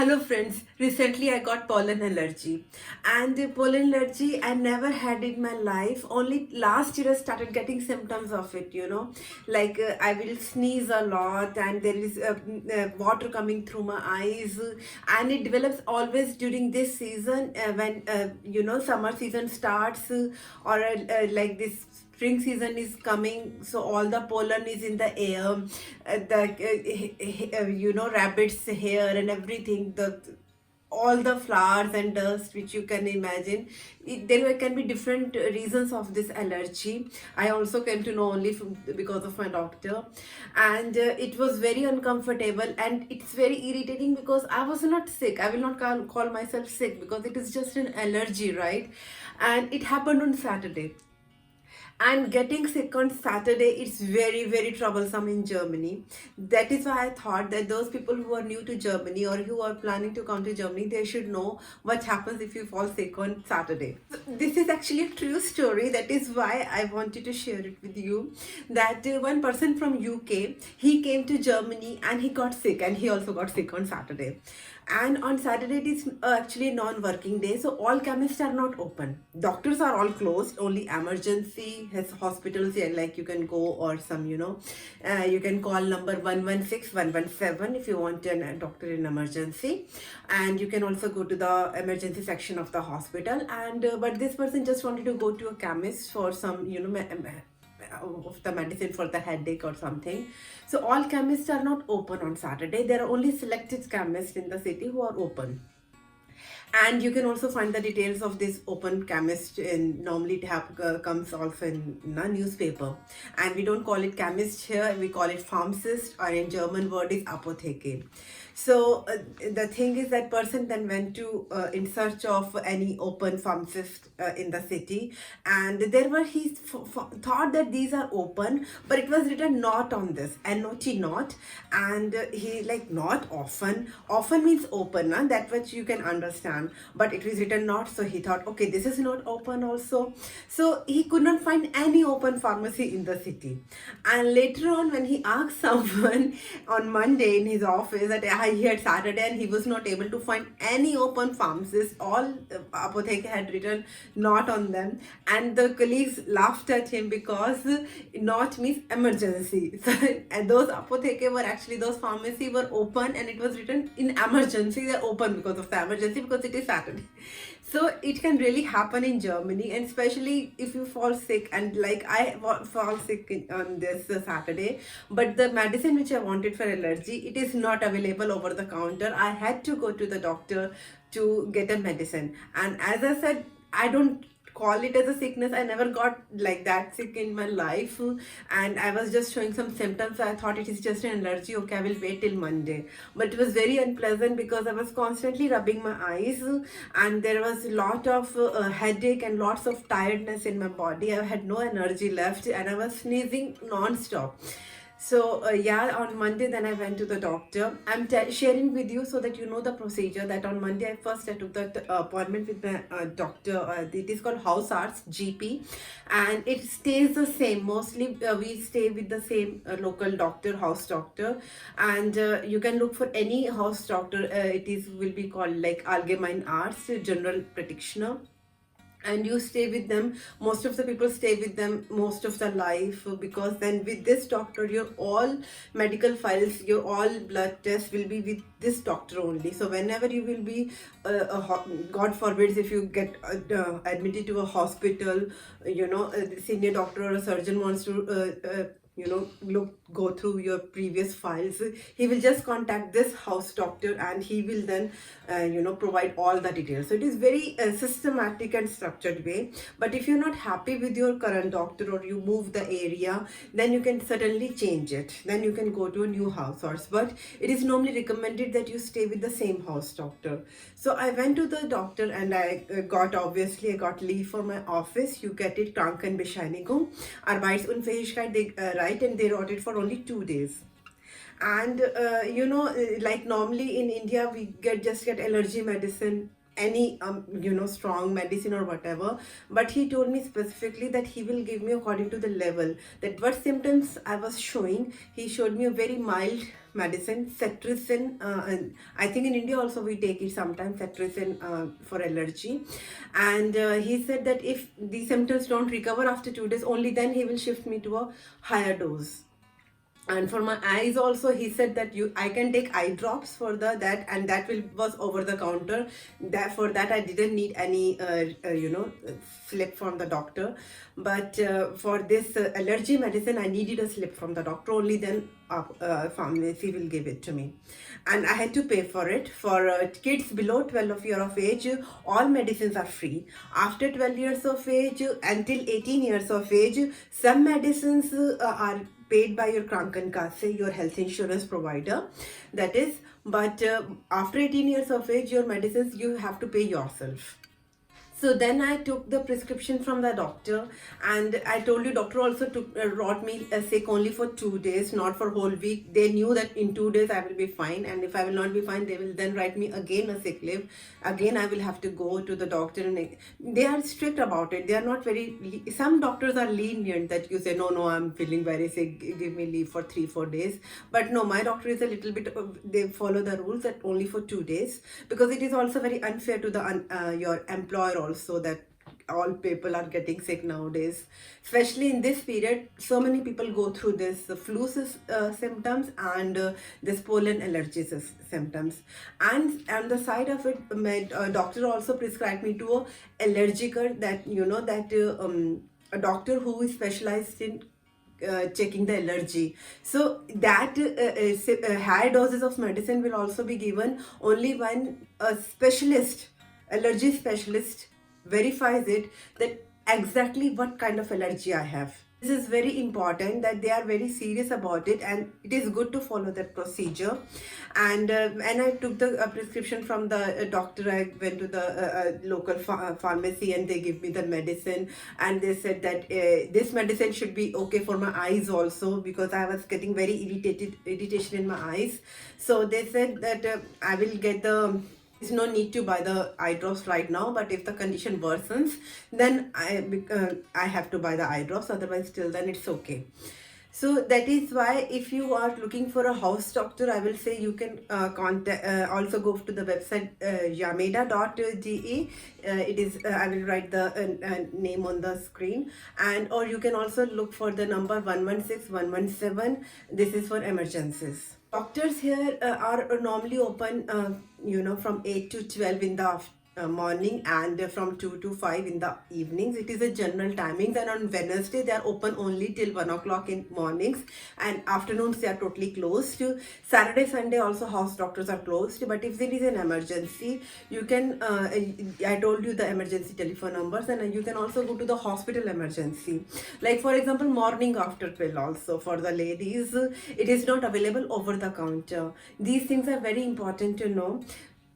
Hello friends, recently I got pollen allergy and the pollen allergy I never had in my life. Only last year I started getting symptoms of it. Like I will sneeze a lot and there is water coming through my eyes, and it develops always during this season when summer season starts, or like this spring season is coming, so all the pollen is in the air, the rabbits hair and everything, the all the flowers and dust which you can imagine. There can be different reasons of this allergy. I also came to know only because of my doctor, and it was very uncomfortable and it's very irritating because I was not sick. I will not call myself sick because it is just an allergy, right? And it happened on Saturday, and getting sick on Saturday, it's very troublesome in Germany. That is why I thought that those people who are new to Germany or who are planning to come to Germany, they should know what happens if you fall sick on Saturday. So this is actually a true story. That is why I wanted to share it with you. That one person from UK, he came to Germany and he got sick, and he also got sick on Saturday. And on Saturday it is actually a non-working day, so all chemists are not open. Doctors are all closed. Only emergency has hospitals, yeah, like you can go, or some, you can call number 116 117 if you want a doctor in emergency, and you can also go to the emergency section of the hospital. And but this person just wanted to go to a chemist for some, of the medicine for the headache or something. So all chemists are not open on Saturday. There are only selected chemists in the city who are open. And you can also find the details of this open chemist in, normally it comes also in a newspaper. And we don't call it chemist here, we call it pharmacist, or in German word is Apotheke. So the thing is that person then went to in search of any open pharmacist in the city, and there were he thought that these are open, but it was written not on this, not not. And he like, not often, often means open, that which you can understand, but it was written not, so he thought, okay, this is not open also. So he could not find any open pharmacy in the city. And later on, when he asked someone on Monday in his office that he had Saturday and he was not able to find any open pharmacist, all apotheke had written not on them, and the colleagues laughed at him because not means emergency. So, and those apotheke were actually, those pharmacy were open, and it was written in emergency, they're open because of the emergency, because it is Saturday. So it can really happen in Germany, and especially if you fall sick, and like I fall sick on this Saturday, but the medicine which I wanted for allergy, it is not available over the counter. I had to go to the doctor to get a medicine. And as I said, I don't call it as a sickness. I never got like that sick in my life, and I was just showing some symptoms, so I thought it is just an allergy. Okay, I will wait till Monday. But it was very unpleasant because I was constantly rubbing my eyes, and there was a lot of headache and lots of tiredness in my body. I had no energy left, and I was sneezing non-stop. So yeah, on Monday then I went to the doctor. I'm sharing with you so that you know the procedure. That on Monday I took the appointment with the doctor. It is called house arts, GP, and it stays the same. Mostly we stay with the same local doctor, house doctor, and you can look for any house doctor. It is will be called like Allgemein Arzt, general practitioner, and you stay with them. Most of the people stay with them most of their life, because then with this doctor your all medical files, your all blood tests will be with this doctor only. So whenever you will be god forbids, if you get admitted to a hospital, the senior doctor or a surgeon wants to go through your previous files, he will just contact this house doctor, and he will then provide all the details. So it is very systematic and structured way. But if you're not happy with your current doctor, or you move the area, then you can certainly change it. Then you can go to a new house source, but it is normally recommended that you stay with the same house doctor. So I went to the doctor, and I got leave for my office. You get it, Krankenbescheinigung, Arbeitsunfähigkeit, they write, and they wrote it for only 2 days. And like normally in India we just get allergy medicine any strong medicine or whatever, but he told me specifically that he will give me according to the level, that what symptoms I was showing. He showed me a very mild medicine, cetirizine, and I think in India also we take it sometimes, cetirizine, for allergy. And he said that if the symptoms don't recover after 2 days, only then he will shift me to a higher dose. And for my eyes also, he said that I can take eye drops for that, and that will was over the counter. That for that I didn't need any slip from the doctor. But for this allergy medicine, I needed a slip from the doctor, only then pharmacy will give it to me. And I had to pay for it. For kids below 12 years of age, all medicines are free. After 12 years of age until 18 years of age, some medicines are paid by your Krankenkasse, your health insurance provider, that is. But after 18 years of age, your medicines you have to pay yourself. So then I took the prescription from the doctor, and I told you doctor also wrote me a sick only for 2 days, not for whole week. They knew that in 2 days I will be fine, and if I will not be fine, they will then write me again a sick leave. Again, I will have to go to the doctor, and they are strict about it. They are not very. Some doctors are lenient that you say no, I'm feeling very sick, give me leave for 3-4 days. But no, my doctor is a little bit. They follow the rules that only for 2 days, because it is also very unfair to the your employer also, that all people are getting sick nowadays, especially in this period. So many people go through this flu symptoms and this pollen allergy symptoms. And the side of it, my doctor also prescribed me to a allergiker, that a doctor who is specialized in checking the allergy. So that high doses of medicine will also be given only when a specialist, allergy specialist, verifies it, that exactly what kind of allergy I have. This is very important, that they are very serious about it, and it is good to follow that procedure. And I took the prescription from the doctor. I went to the local pharmacy, and they give me the medicine, and they said that this medicine should be okay for my eyes also, because I was getting very irritation in my eyes. So they said that I will get the, there's no need to buy the eye drops right now, but if the condition worsens, then I have to buy the eye drops. Otherwise, till then it's okay. So that is why, if you are looking for a house doctor, I will say you can also go to the website yameda.de. It is I will write the name on the screen, and or you can also look for the number 116-117. This is for emergencies. Doctors here are normally open, from 8 to 12 in the morning, and from 2 to 5 in the evenings. It is a general timings, and on Wednesday they are open only till 1 o'clock in mornings, and afternoons they are totally closed. Saturday, Sunday also house doctors are closed, but if there is an emergency, you can, I told you the emergency telephone numbers, and you can also go to the hospital emergency. Like for example, morning after pill also for the ladies, it is not available over the counter. These things are very important to know.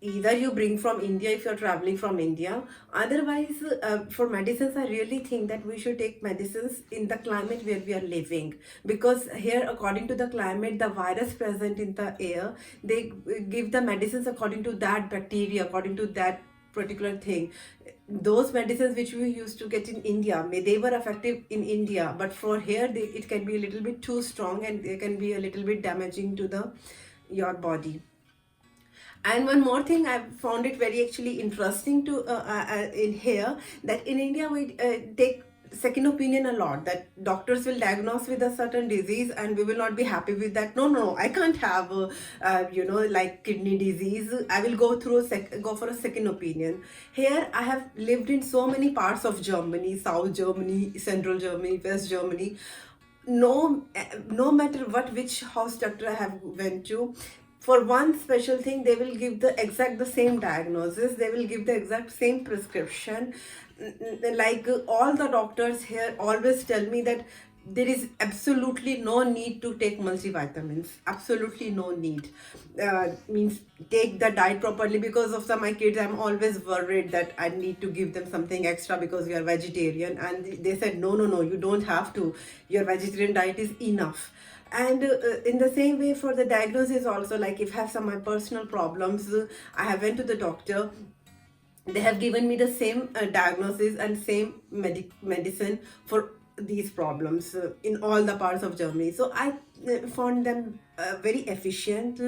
Either you bring from India if you're traveling from India. Otherwise, for medicines, I really think that we should take medicines in the climate where we are living. Because here, according to the climate, the virus present in the air, they give the medicines according to that bacteria, according to that particular thing. Those medicines which we used to get in India, they were effective in India, but for here, it can be a little bit too strong, and they can be a little bit damaging to your body. And one more thing, I found it very actually interesting to in here, that in India we take second opinion a lot, that doctors will diagnose with a certain disease and we will not be happy with that. No, I can't have like kidney disease. I will go through go for a second opinion. Here I have lived in so many parts of Germany, South Germany, Central Germany, West Germany. No matter which house doctor I have went to, for one special thing, they will give the same diagnosis, they will give the exact same prescription. Like all the doctors here always tell me that there is absolutely no need to take multivitamins, absolutely no need. Means take the diet properly. Because of my kids, I'm always worried that I need to give them something extra because we are vegetarian, and they said no, you don't have to, your vegetarian diet is enough. And in the same way, for the diagnosis also, like if I have some my personal problems, I have went to the doctor. they have given me the same diagnosis and same medicine for these problems in all the parts of Germany. So I found them very efficient.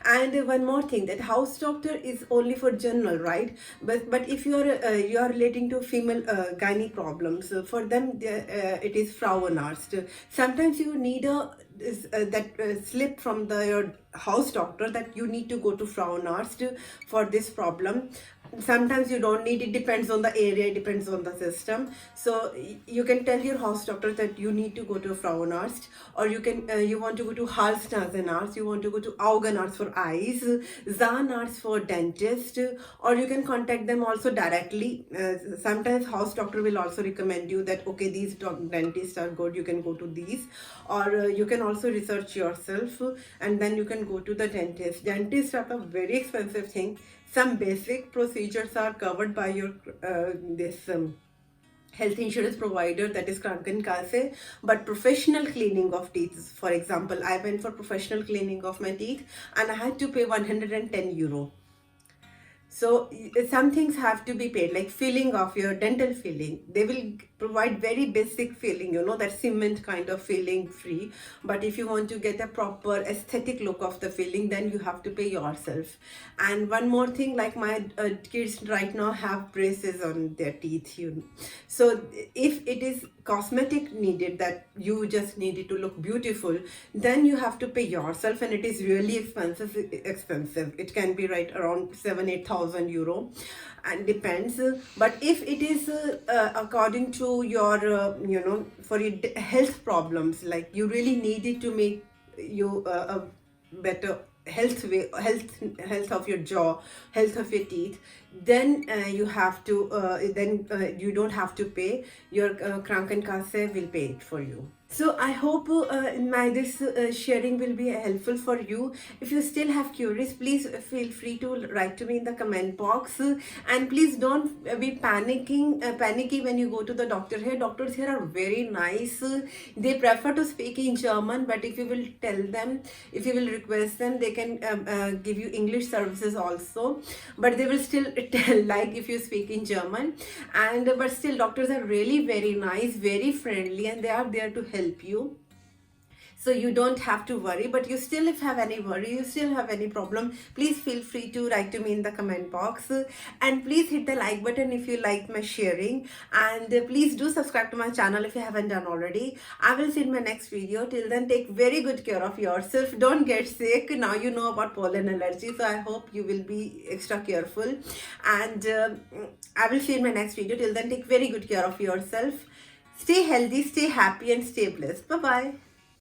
And one more thing, that house doctor is only for general, right? But if you are relating to female gynae problems, for them it is Frauenarzt. Sometimes you need a slip from your house doctor that you need to go to Frauenarzt for this problem. Sometimes you don't need, it depends on the area, it depends on the system. So you can tell your house doctor that you need to go to a Frauenarzt, or you can you want to go to Hals-Nasenarzt, you want to go to Augenarzt for eyes, Zahnarzt for dentist, or you can contact them also directly. Sometimes house doctor will also recommend you that okay, these dentists are good, you can go to these, or you can also research yourself and then you can go to the dentist. Dentists are a very expensive thing. Some basic procedures are covered by your this health insurance provider, that is Krankenkasse, but professional cleaning of teeth, for example, I went for professional cleaning of my teeth and I had to pay 110 euro. So some things have to be paid, like filling of your dental filling. They will provide very basic filling, you know, that cement kind of filling free. But if you want to get a proper aesthetic look of the filling, then you have to pay yourself. And one more thing, like my kids right now have braces on their teeth, you know. So if it is cosmetic needed, that you just need it to look beautiful, then you have to pay yourself, and it is really expensive. It can be right around 7,000-8,000 euro, and depends. But if it is according to your you know, for your health problems, like you really need it to make you a better health of your jaw, health of your teeth, then you have to you don't have to pay. Your Krankenkasse will pay it for you. So I hope my this sharing will be helpful for you. If you still have queries, please feel free to write to me in the comment box, and please don't be panicky when you go to the doctor here. Doctors here are very nice. They prefer to speak in German, but if you will tell them, if you will request them, they can give you English services also, but they will still tell like if you speak in German. And but still doctors are really very nice, very friendly, and they are there to help you. So you don't have to worry. But you still, if have any worry, you still have any problem, please feel free to write to me in the comment box, and please hit the like button if you like my sharing, and please do subscribe to my channel if you haven't done already. I will see you in my next video. Till then, take very good care of yourself. Don't get sick. Now you know about pollen allergy, so I hope you will be extra careful, and I will see you in my next video. Till then, take very good care of yourself. Stay healthy, stay happy, and stay blessed. Bye bye.